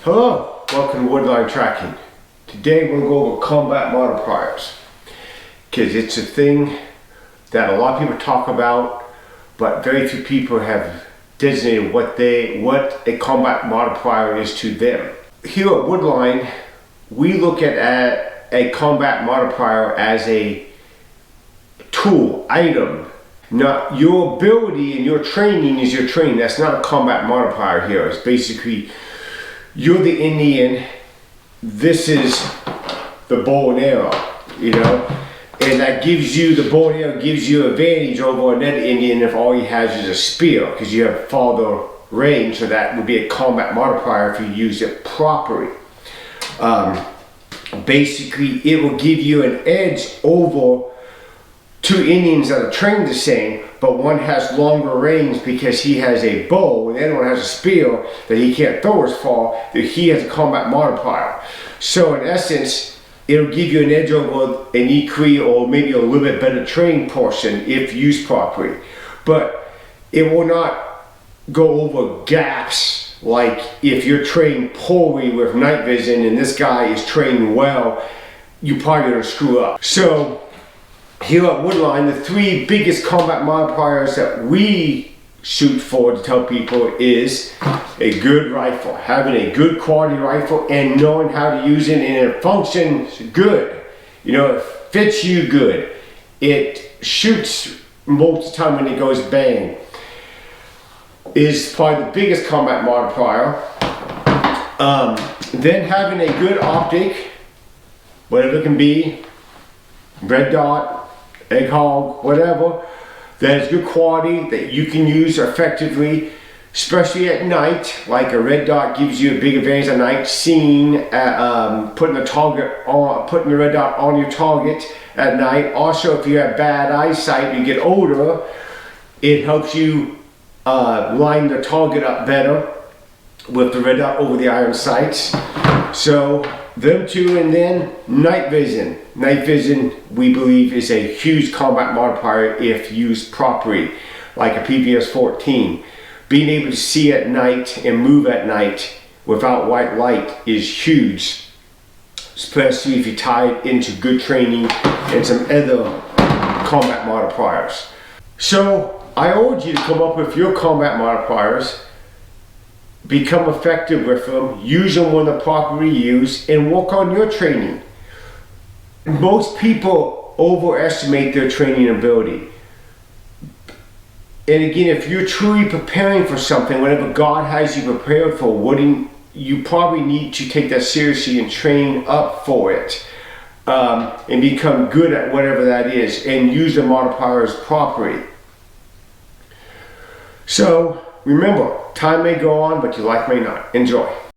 Hello, welcome to Woodline Tracking. Today we're going to go over combat multipliers because it's a thing that a lot of people talk about, but very few people have designated what a combat multiplier is to them. Here at Woodline, we look at a combat multiplier as a tool, item. Now, your ability and your training is your training. That's not a combat multiplier here. It's basically, you're the Indian, this is the bow and arrow, you know? And that gives you, the bow and arrow gives you advantage over another Indian if all he has is a spear, because you have farther range, so that would be a combat multiplier if you use it properly. Basically, it will give you an edge over two Indians that are trained the same, but one has longer range because he has a bow and the other one has a spear that he can't throw as far, that he has a combat multiplier. So in essence, it'll give you an edge over an equal or maybe a little bit better trained person if used properly. But it will not go over gaps like if you're trained poorly with night vision and this guy is trained well, you're probably going to screw up. So here at Woodline, the three biggest combat multipliers that we shoot for to tell people is a good rifle, having a good quality rifle and knowing how to use it, and it functions good. You know, it fits you good. It shoots most of the time when it goes bang. Is probably the biggest combat multiplier. Then having a good optic, whatever it can be, red dot, egg hog, whatever, that is good quality that you can use effectively, especially at night. Like a red dot gives you a big advantage at night, seeing, putting the red dot on your target at night. Also, if you have bad eyesight, you get older, it helps you line the target up better with the red dot over the iron sights. So them two, and then night vision. Night vision, we believe, is a huge combat multiplier if used properly, like a PPS 14. Being able to see at night and move at night without white light is huge, especially if you tie it into good training and some other combat multipliers. So I urge you to come up with your combat multipliers, become effective with them, use them when they're properly used, and work on your training. Most people overestimate their training ability. And again, if you're truly preparing for something, whatever God has you prepared for, you probably need to take that seriously and train up for it, and become good at whatever that is, and use the multipliers properly. So remember, time may go on, but your life may not. Enjoy.